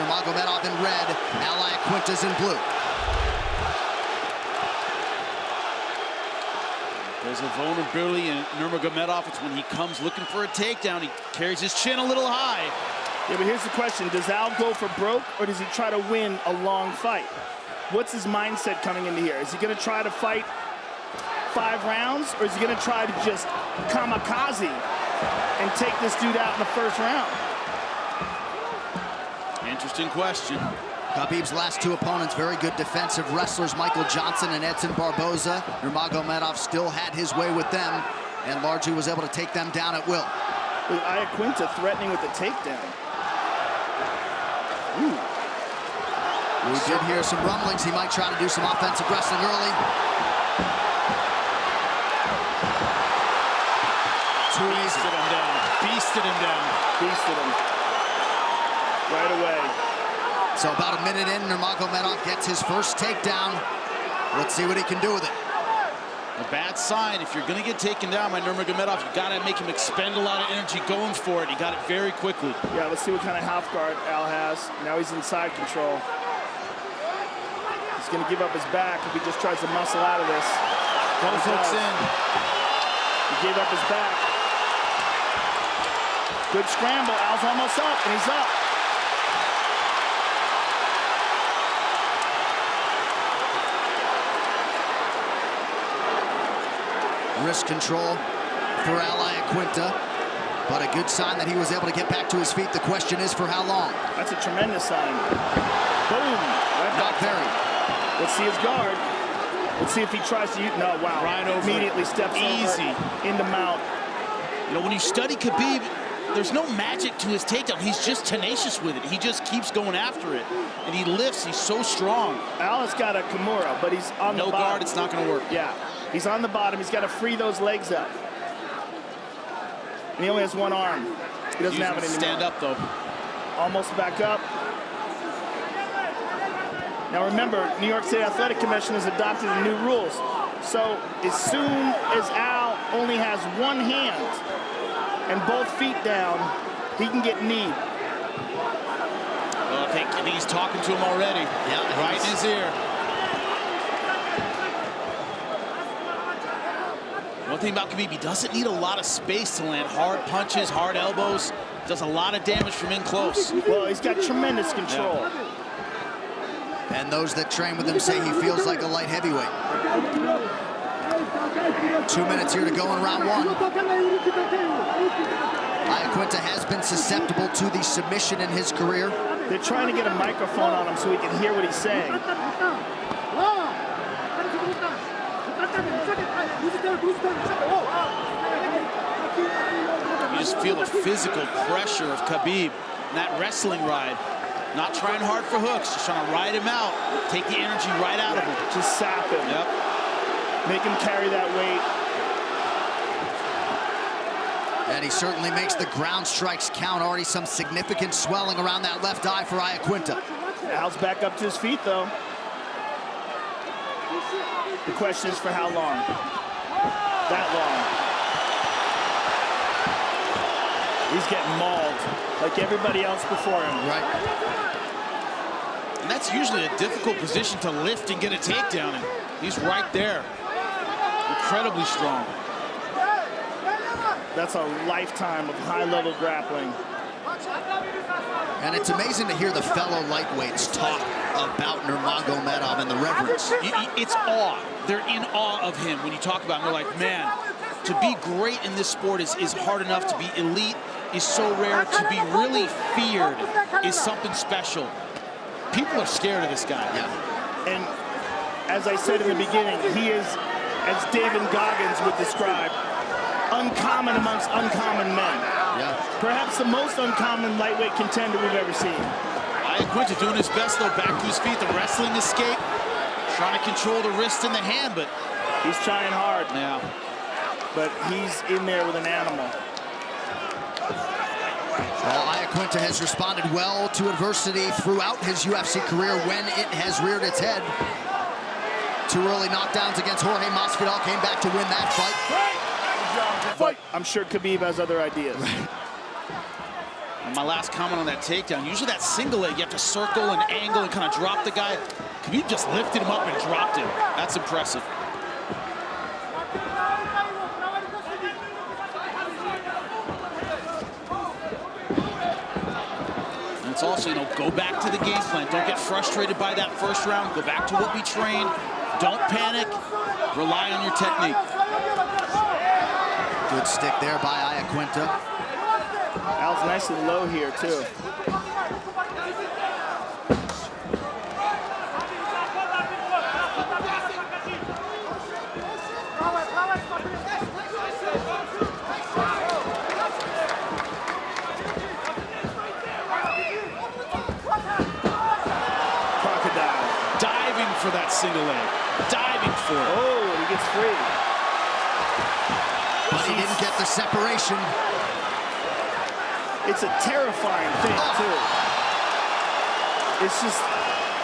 Nurmagamedo in red, Al Iaquinta's in blue. There's a vulnerability in Nurmagamedo. It's when he comes looking for a takedown. He carries his chin a little high. Yeah, but here's the question. Does Al go for broke, or does he try to win a long fight? What's his mindset coming into here? Is he going to try to fight 5 rounds, or is he going to try to just kamikaze and take this dude out in the first round? Interesting question. Khabib's last 2 opponents, very good defensive wrestlers, Michael Johnson and Edson Barboza. Nurmagomedov still had his way with them and largely was able to take them down at will. With Iaquinta threatening with the takedown. Ooh. We did hear some rumblings. He might try to do some offensive wrestling early. Too easy. Beasted him down. Beasted him down. Beasted him. Right away. So about a minute in, Nurmagomedov gets his first takedown. Let's see what he can do with it. A bad sign. If you're going to get taken down by Nurmagomedov, you got to make him expend a lot of energy going for it. He got it very quickly. Yeah, let's see what kind of half guard Al has. Now he's in side control. He's going to give up his back if he just tries to muscle out of this. Both hooks in. He gave up his back. Good scramble. Al's almost up, and he's up. Wrist control for Al Iaquinta, but a good sign that he was able to get back to his feet. The question is for how long? That's a tremendous sign. Boom! Right Not very. Let's see his guard. Let's see if he tries to use. No, wow. Right over. Immediately steps easy over into mount. You know, when you study Khabib, there's no magic to his takedown. He's just tenacious with it. He just keeps going after it. And he lifts. He's so strong. Al has got a Kimura, but he's on the bottom. No guard, it's not going to work. Yeah. He's on the bottom. He's got to free those legs up. And he only has one arm. He doesn't have it anymore. Stand up, though. Almost back up. Now remember, New York State Athletic Commission has adopted the new rules. So as soon as Al only has one hand and both feet down, he can get kneed. Well, I think he's talking to him already. Yeah, right in his ear. One thing about Khabib, he doesn't need a lot of space to land hard punches, hard elbows. Does a lot of damage from in close. Well, he's got tremendous control. Yeah. And those that train with him say he feels like a light heavyweight. 2 minutes here to go in round 1. Iaquinta has been susceptible to the submission in his career. They're trying to get a microphone on him so he can hear what he's saying. You just feel the physical pressure of Khabib in that wrestling ride. Not trying hard for hooks, just trying to ride him out, take the energy right out of him. Just sap him. Yep. Make him carry that weight. And he certainly makes the ground strikes count. Already some significant swelling around that left eye for Iaquinta. Al's back up to his feet, though. The question is for how long? That long. He's getting mauled like everybody else before him. Right. And that's usually a difficult position to lift and get a takedown in. He's right there. Incredibly strong. That's a lifetime of high-level grappling. And it's amazing to hear the fellow lightweights talk about Nurmagomedov and the reverence. It's awe. They're in awe of him when you talk about him. They're like, man, to be great in this sport is hard enough. To be elite is so rare. To be really feared is something special. People are scared of this guy. Yeah. And as I said in the beginning, he is, as David Goggins would describe, uncommon amongst uncommon men. Yeah. Perhaps the most uncommon lightweight contender we've ever seen. Iaquinta doing his best, though, back to his feet. The wrestling escape. Trying to control the wrist and the hand, but... He's trying hard. Yeah. But he's in there with an animal. Well, Iaquinta has responded well to adversity throughout his UFC career when it has reared its head. 2 early knockdowns against Jorge Masvidal, came back to win that fight. But I'm sure Khabib has other ideas. And my last comment on that takedown, usually that single leg, you have to circle and angle and kind of drop the guy. Khabi just lifted him up and dropped him. That's impressive. And it's also, go back to the game plan. Don't get frustrated by that first round. Go back to what we trained. Don't panic. Rely on your technique. Good stick there by Iaquinta. Al's nice and low here, too. Crocodile. Diving for that single leg. Diving for it. Oh, he gets free. But he didn't get the separation. It's a terrifying thing, too. It's just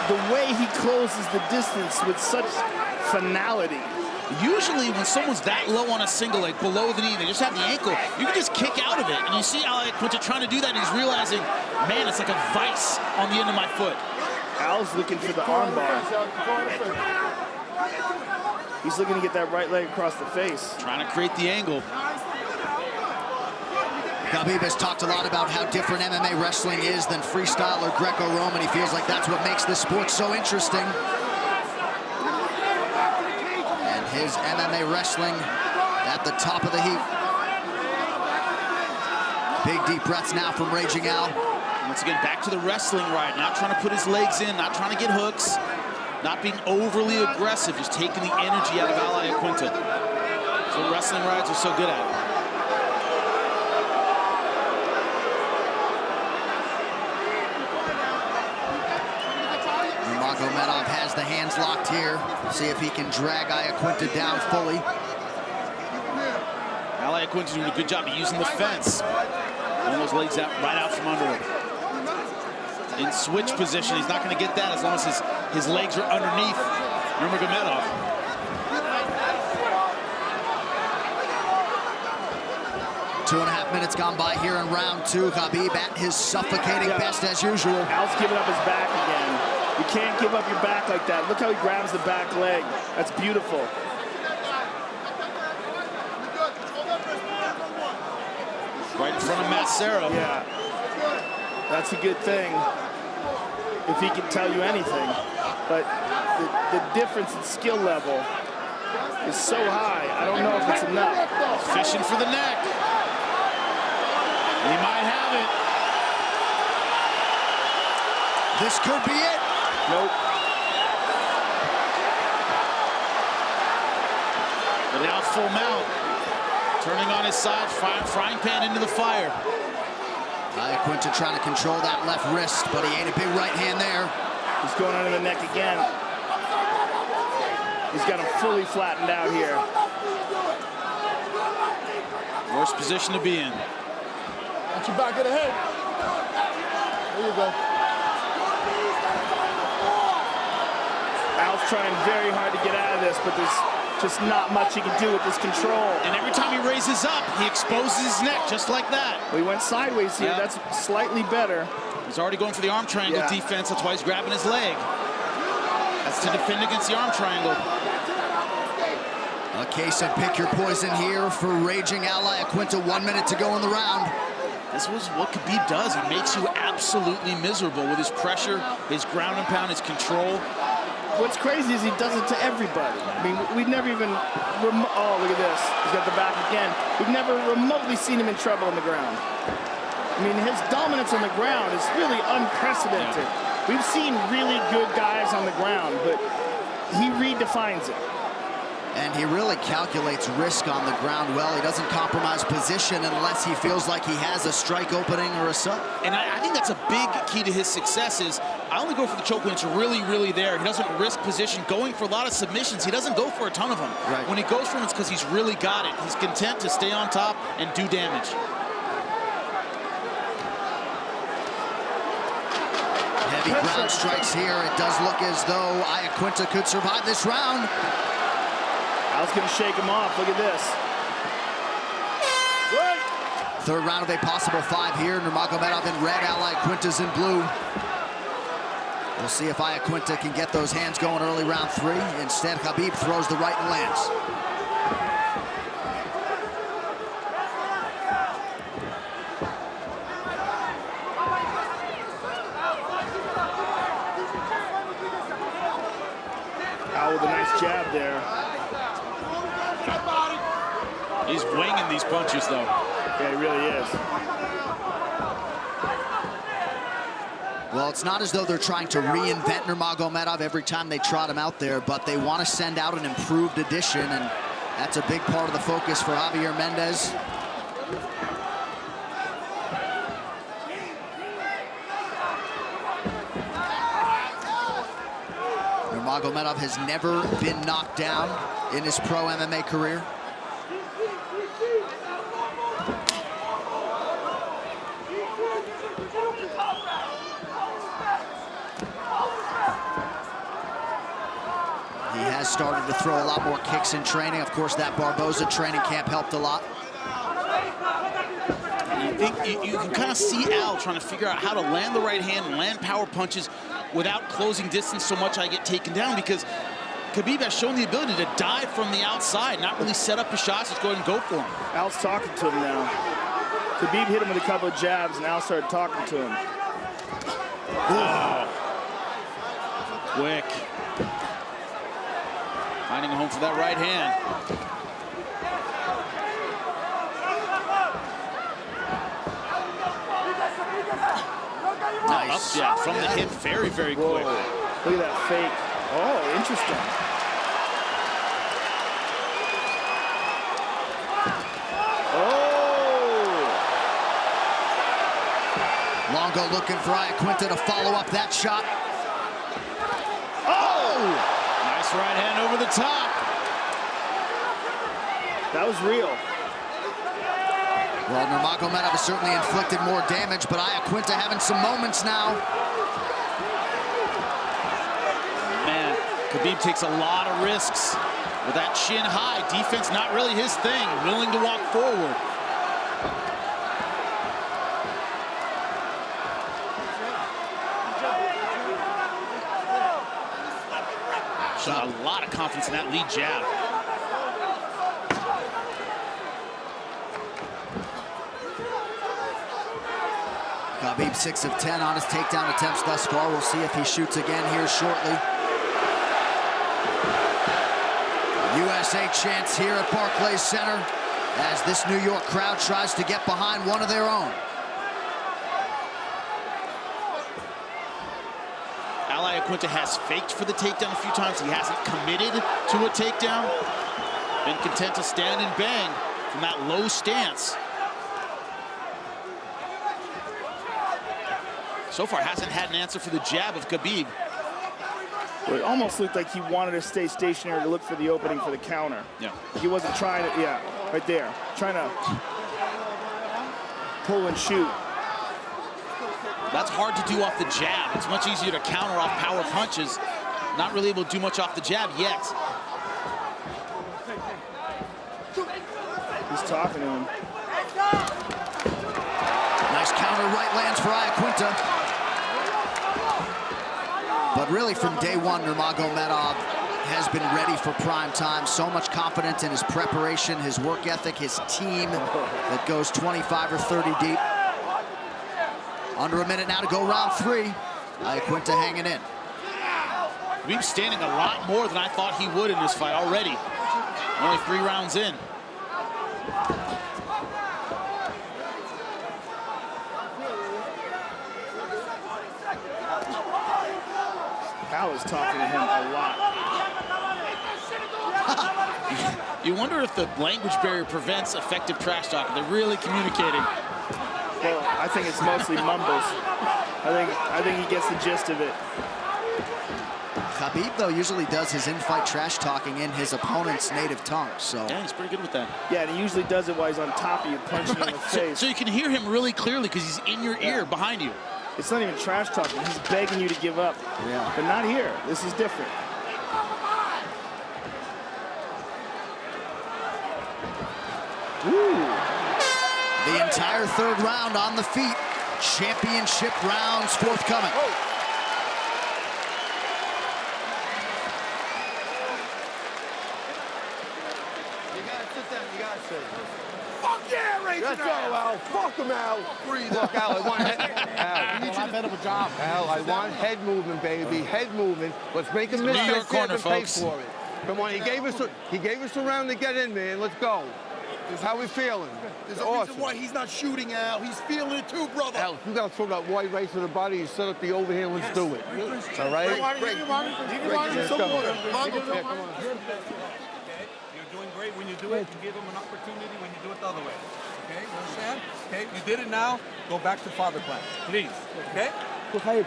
the way he closes the distance with such finality. Usually when someone's that low on a single leg, below the knee, they just have the ankle, you can just kick out of it. And you see Iaquinta trying to do that, and he's realizing, man, it's like a vice on the end of my foot. Al's looking for the armbar. He's looking to get that right leg across the face. Trying to create the angle. Khabi has talked a lot about how different MMA wrestling is than freestyle or Greco-Roman. He feels like that's what makes this sport so interesting. And his MMA wrestling at the top of the heap. Big deep breaths now from Raging Al. Once again, back to the wrestling right. Not trying to put his legs in, not trying to get hooks, not being overly aggressive, just taking the energy out of Al Iaquinta. That's what wrestling rides are so good at. Nurmagomedov has the hands locked here. See if he can drag Iaquinta down fully. Al Iaquinta doing a good job of using the fence. Pulling those legs out, right out from under him. In switch position, he's not going to get that as long as his legs are underneath Nurmagomedov. Two and a half minutes gone by here in round two. Khabi at his suffocating best as usual. Al's giving up his back again. You can't give up your back like that. Look how he grabs the back leg. That's beautiful. Right in front of Matt Serra. Yeah. That's a good thing, if he can tell you anything. But the difference in skill level is so high, I don't know if it's enough. Fishing for the neck. He might have it. This could be it. Nope. But now full mount. Turning on his side, frying pan into the fire. Iaquinta trying to control that left wrist, but he ate a big right hand there. He's going under the neck again. He's got him fully flattened out here. Worst position to be in. Watch your back of the head. There you go. Al's trying very hard to get out of this, but there's just not much he can do with this control. And every time he raises up, he exposes his neck just like that. Well, he went sideways here. That's slightly better. He's already going for the arm triangle defense. That's why he's grabbing his leg. That's to defend against the arm triangle. A case of pick your poison here for Raging Al Iaquinta. 1 minute to go in the round. This was what Khabi does. He makes you absolutely miserable with his pressure, his ground and pound, his control. What's crazy is he does it to everybody. I mean, we've never even, oh, look at this. He's got the back again. We've never remotely seen him in trouble on the ground. I mean, his dominance on the ground is really unprecedented. Yeah. We've seen really good guys on the ground, but he redefines it. And he really calculates risk on the ground well. He doesn't compromise position unless he feels like he has a strike opening or a sub. And I think that's a big key to his success is I only go for the choke when it's really, really there. He doesn't risk position. Going for a lot of submissions, he doesn't go for a ton of them. Right. When he goes for them, it's because he's really got it. He's content to stay on top and do damage. Heavy ground strikes here. It does look as though Iaquinta could survive this round. Al's gonna shake him off. Look at this. Third round of a possible 5 here. Nurmagomedov in red, Al Iaquinta's in blue. We'll see if Iaquinta can get those hands going early round 3. Instead, Khabib throws the right and lands. Al with a nice jab there. He's winging these punches, though. Yeah, he really is. Well, it's not as though they're trying to reinvent Nurmagomedov every time they trot him out there, but they want to send out an improved edition, and that's a big part of the focus for Javier Mendez. Nurmagomedov has never been knocked down in his pro MMA career. He has started to throw a lot more kicks in training. Of course, that Barboza training camp helped a lot. You can kind of see Al trying to figure out how to land the right hand and land power punches without closing distance so much I get taken down, because Khabib has shown the ability to dive from the outside, not really set up his shots, just go ahead and go for him. Al's talking to him now. Khabib hit him with a couple of jabs, and Al started talking to him. Oh. Quick. Finding a home for that right hand. Nice. Up jab from the hip, very, very quick. Whoa. Look at that fake. Oh, interesting. Oh! Longo looking for Iaquinta to follow up that shot. Oh! Nice right hand over the top. That was real. Well, Nurmagomedov has certainly inflicted more damage, but Iaquinta having some moments now. Man, Khabib takes a lot of risks with that chin high. Defense not really his thing. Willing to walk forward. Shot a lot of confidence in that lead jab. Khabib 6 of 10 on his takedown attempts thus far. We'll see if he shoots again here shortly. USA chants here at Barclays Center as this New York crowd tries to get behind one of their own. Al Iaquinta has faked for the takedown a few times. He hasn't committed to a takedown. Been content to stand and bang from that low stance. So far hasn't had an answer for the jab of Khabib. Well, it almost looked like he wanted to stay stationary to look for the opening for the counter. Yeah. He wasn't trying to, yeah, right there. Trying to pull and shoot. That's hard to do off the jab. It's much easier to counter off power punches. Not really able to do much off the jab yet. He's talking to him. Nice counter right lands for Iaquinta. But really from day one, Nurmagomedov has been ready for prime time. So much confidence in his preparation, his work ethic, his team that goes 25 or 30 deep. Under a minute now to go round 3. Iaquinta hanging in. Khabib's standing a lot more than I thought he would in this fight already. Only 3 rounds in. Al is talking to him a lot. You wonder if the language barrier prevents effective trash talk. They're really communicating. Well, I think it's mostly mumbles. I think he gets the gist of it. Khabib, though, usually does his in-fight trash talking in his opponent's native tongue, so. Yeah, he's pretty good with that. Yeah, and he usually does it while he's on top of you, punching you in the face. So you can hear him really clearly because he's in your ear behind you. It's not even trash talking. He's begging you to give up. Yeah. But not here. This is different. Ooh. The entire third round on the feet. Championship rounds forthcoming. Fuck yeah, Ray! Let's go, Al. Fuck him, Al. Breathe. Look, Al, I want head. Al, You need a better job. Al, I want head movement, baby. Head movement. Let's make him miss New York that corner, and pay folks. for it. Come on, he gave us a round to get in, man. Let's go. How we feeling? There's It's a awesome. reason why he's not shooting, Al. He's feeling it too, brother. Al, you gotta throw that wide right to the body and set up the overhand. Let's do it. All right? You want some water. Come on. You're doing great when you do it. You give them an opportunity when you do it the other way. Okay? You understand? Okay? You did it now. Go back to father plan. Please. Okay? Khabib,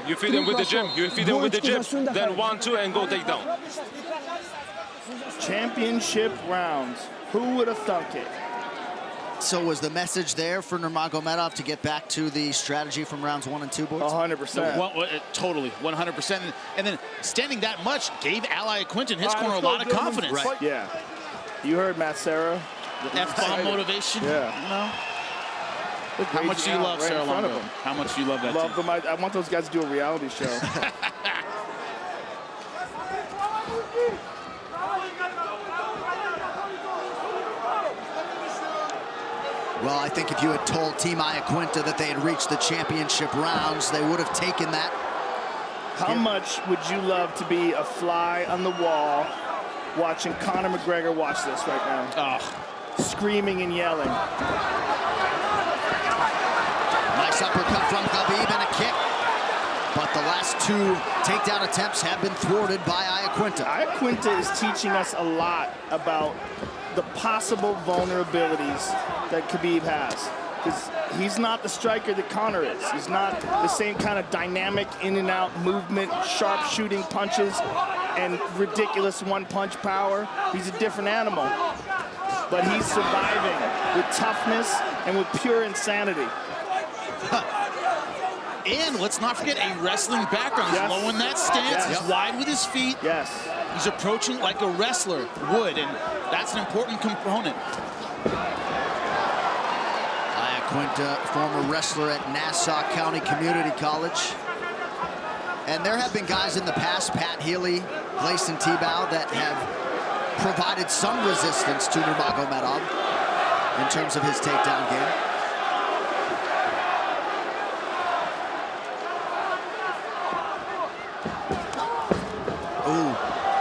you feed him with the gym. You feed him with the gym. Then 1-2 and go take down. Championship rounds. Who would have thunk it? So was the message there for Nurmagomedov to get back to the strategy from rounds 1 and 2, boys? 100%. Totally, 100%. And then standing that much gave Ally Quinton, his corner, a lot of confidence. Right. Yeah. You heard Matt Serra. The F-bomb motivation. Yeah. You know? How much do you love Sarah Longo? How much do you love that Love team? them. I want those guys to do a reality show. Well, I think if you had told Team Iaquinta that they had reached the championship rounds, they would have taken that. How much would you love to be a fly on the wall watching Conor McGregor watch this right now? Oh. Screaming and yelling. Nice uppercut from Khabib and a kick. But the last two takedown attempts have been thwarted by Iaquinta. Iaquinta is teaching us a lot about the possible vulnerabilities that Khabib has. Because he's not the striker that Conor is. He's not the same kind of dynamic in and out movement, sharp shooting punches, and ridiculous one-punch power. He's a different animal. But he's surviving with toughness and with pure insanity. And let's not forget a wrestling background. He's low in that stance. He's wide with his feet. Yes. He's approaching like a wrestler would, and that's an important component. Iaquinta, former wrestler at Nassau County Community College. And there have been guys in the past, Pat Healy, Gleison Tebow, that have provided some resistance to Nurmagomedov in terms of his takedown game.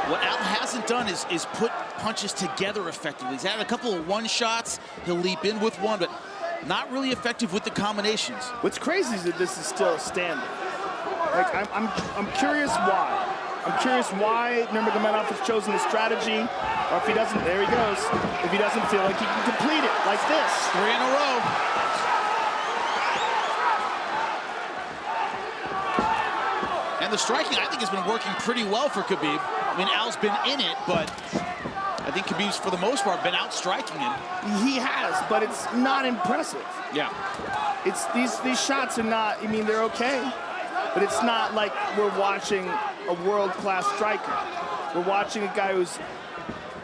What Al hasn't done is put punches together effectively. He's had a couple of one-shots. He'll leap in with one, but not really effective with the combinations. What's crazy is that this is still standing. Like, I'm curious why. I'm curious why Nurmagomedov has chosen this strategy, or if he doesn't, there he goes. If he doesn't feel like he can complete it like this. 3 in a row. And the striking, I think, has been working pretty well for Khabib. I mean, Al's been in it, but I think Khabib's, for the most part, been out-striking him. He has, but it's not impressive. Yeah. It's these shots are not, I mean, they're okay, but it's not like we're watching a world-class striker. We're watching a guy who's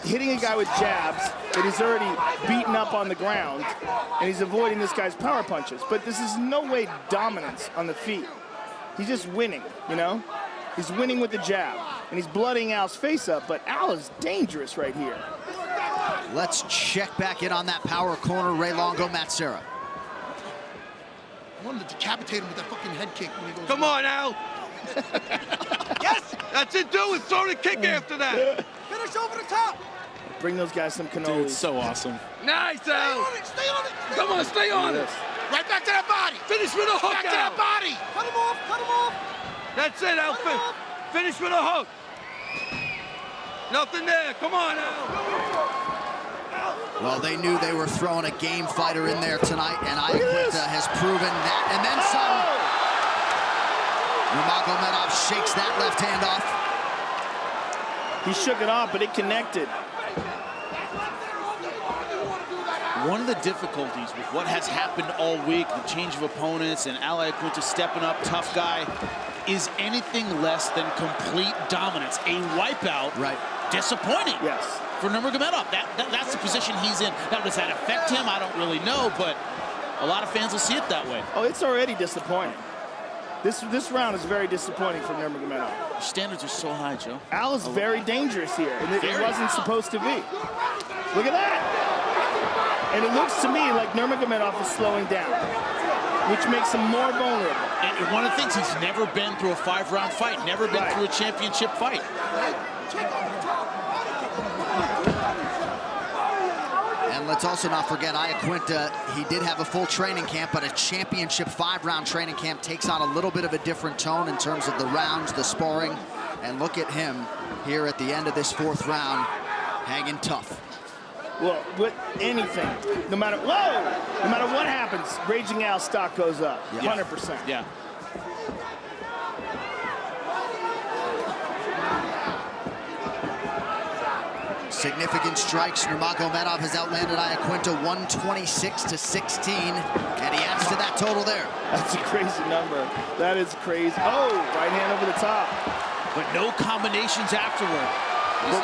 hitting a guy with jabs that he's already beaten up on the ground, and he's avoiding this guy's power punches. But this is no way dominance on the feet. He's just winning, you know? He's winning with the jab, and he's blooding Al's face up, but Al is dangerous right here. Let's check back in on that power corner. Ray Longo, Matt Serra. I wanted to decapitate him with that fucking head kick when he goes. Come on, Al. Yes, that's it. Do it. Throw the kick after that. Finish over the top. Bring those guys some cannolis. Dude, so awesome. Nice, Stay Al. on it. Stay on it. Come on, stay on it. Right back to that body. Finish with a hook, Back to that Al. body. Cut him off. Cut him off. That's it, Al. Finish with a hook. Nothing there. Come on, Al. Well, they knew they were throwing a game fighter in there tonight, and Iaquinta has proven that. And then some. Nurmagomedov shakes that left hand off. He shook it off, but it connected. One of the difficulties with what has happened all week, the change of opponents and Al Iaquinta stepping up, tough guy, is anything less than complete dominance. A wipeout, right? Disappointing. Yes. for Nurmagomedov. That's the position he's in. Now, does that affect him? I don't really know, but a lot of fans will see it that way. Oh, it's already disappointing. This round is very disappointing for Nurmagomedov. Standards are so high, Joe. Al is very dangerous here, and it wasn't supposed to be. Look at that. And it looks to me like Nurmagomedov is slowing down, which makes him more vulnerable. And one of the things, he's never been through a 5-round fight, never been through a championship fight. And let's also not forget, Iaquinta, he did have a full training camp, but a championship 5-round training camp takes on a little bit of a different tone in terms of the rounds, the sparring. And look at him here at the end of this 4th round, hanging tough. Well, with anything, no matter what happens, Raging Al's stock goes up, 100%. Yeah. Significant strikes. Nurmagomedov has outlanded Iaquinta 126-16, and he adds to that total there. That's a crazy number. That is crazy. Oh, right hand over the top. But no combinations afterward.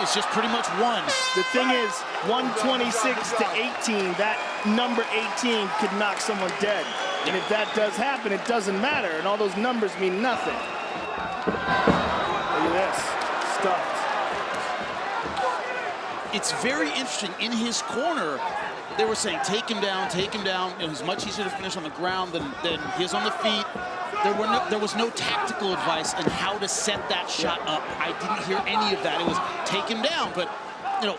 It's just pretty much one. The thing is, 126-18, that number 18 could knock someone dead. And if that does happen, it doesn't matter, and all those numbers mean nothing. Look at this, stuffed. It's very interesting. In his corner, they were saying, take him down, take him down. You know, it's much easier to finish on the ground than his on the feet. There was no tactical advice on how to set that shot up. I didn't hear any of that. It was take him down. But, you know,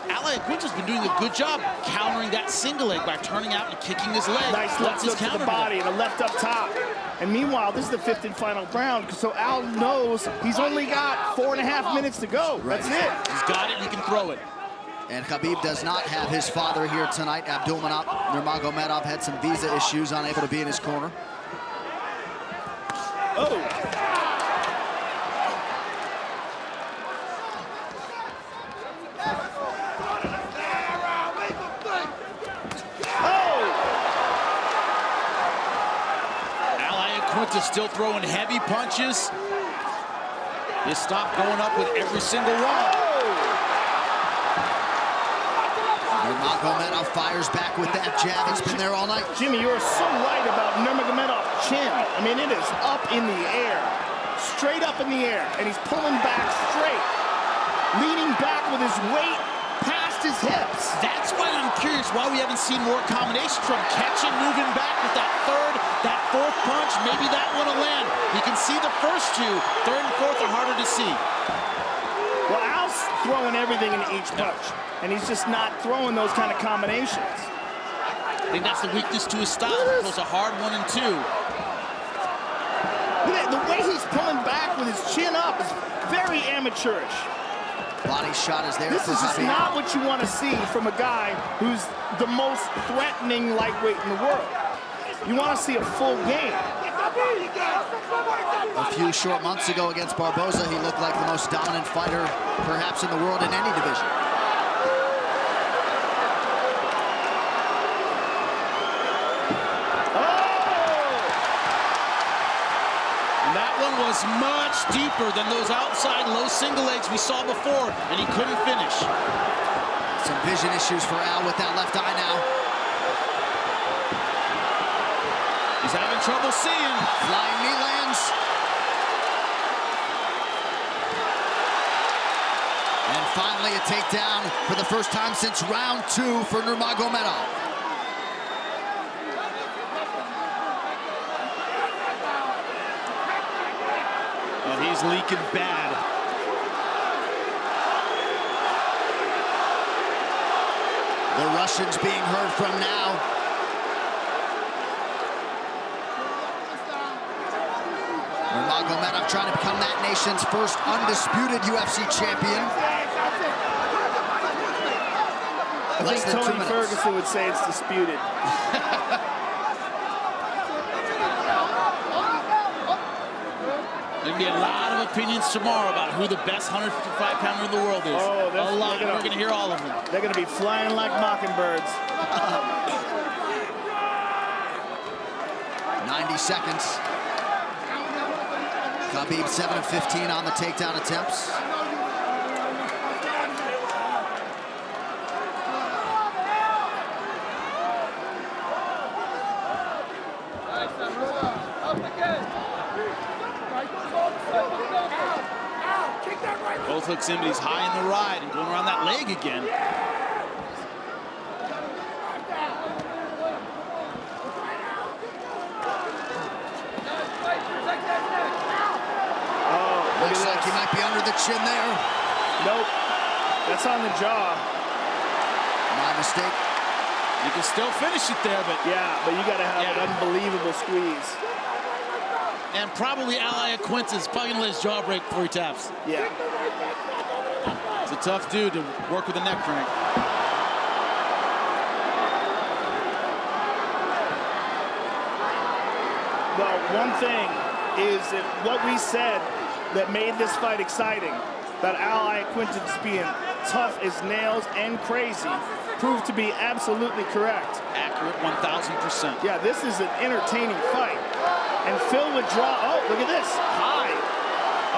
Iaquinta's been doing a good job countering that single leg by turning out and kicking his leg. Nice left hook to the body and a left up top. And meanwhile, this is the 5th and final round, so Al knows he's only got 4.5 minutes to go. Right. That's it. He's got it, he can throw it. And Khabib does not have his father here tonight. Abdulmanap Nurmagomedov had some visa issues, unable to be in his corner. Oh. Still throwing heavy punches. His stock going up with every single one. Nurmagomedov fires back with that jab. It's been there all night. Jimmy, you're so right about Nurmagomedov's chin. I mean, it is up in the air. Straight up in the air. And he's pulling back straight. Leaning back with his weight past his hips. That's why I'm curious why we haven't seen more combinations from catching, moving back with that 3rd, that 4th punch. Maybe that one will land. You can see the first 2. 3rd and 4th are harder to see. Well, Al's throwing everything into each punch, and he's just not throwing those kind of combinations. I think that's the weakness to his style. He throws a hard 1 and 2. The way he's pulling back with his chin up is very amateurish. Body shot is there. This is just not what you want to see from a guy who's the most threatening lightweight in the world. You want to see a full game. A few short months ago against Barboza, he looked like the most dominant fighter perhaps in the world in any division. Was much deeper than those outside low single legs we saw before, and he couldn't finish. Some vision issues for Al with that left eye now. He's having trouble seeing. Flying knee lands. And finally a takedown for the first time since round 2 for Nurmagomedov. He's leaking bad. The Russians being heard from now. Nurmagomedov trying to become that nation's first undisputed UFC champion. I think Tony Ferguson would say it's disputed. There'll be a lot of opinions tomorrow about who the best 155-pounder in the world is. Oh, a lot. We're going to hear all of them. They're going to be flying like mockingbirds. 90 seconds. Khabib 7 of 15 on the takedown attempts. left hooks in, but he's high in the ride and going around that leg again. Looks like he might be under the chin there. Nope. That's on the jaw. My mistake. You can still finish it there, but... Yeah, but you got to have an unbelievable squeeze. And probably Al Iaquinta's probably going to let his jaw break before he taps. Yeah. It's a tough dude to work with a neck crank. Well, one thing is that what we said that made this fight exciting, that Al Iaquinta's being tough as nails and crazy, proved to be absolutely correct. Accurate 1,000%. Yeah, this is an entertaining fight. And Phil would draw, oh, look at this, high.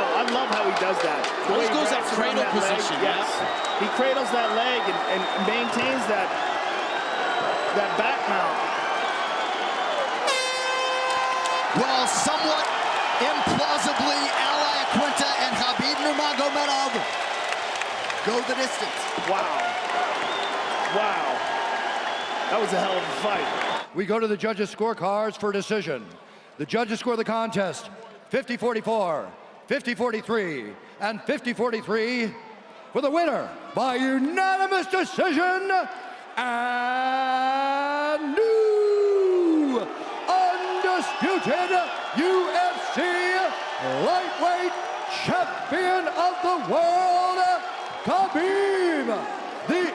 Oh, I love how he does that. Always goes that cradle position, yes. He cradles that leg and maintains that back mount. Well, somewhat implausibly, Al Iaquinta and Khabi Nurmagomedov go the distance. Wow. Wow. That was a hell of a fight. We go to the judges' scorecards for decision. The judges score the contest 50-44, 50-43, and 50-43 for the winner by unanimous decision and new undisputed UFC lightweight champion of the world, Khabib, the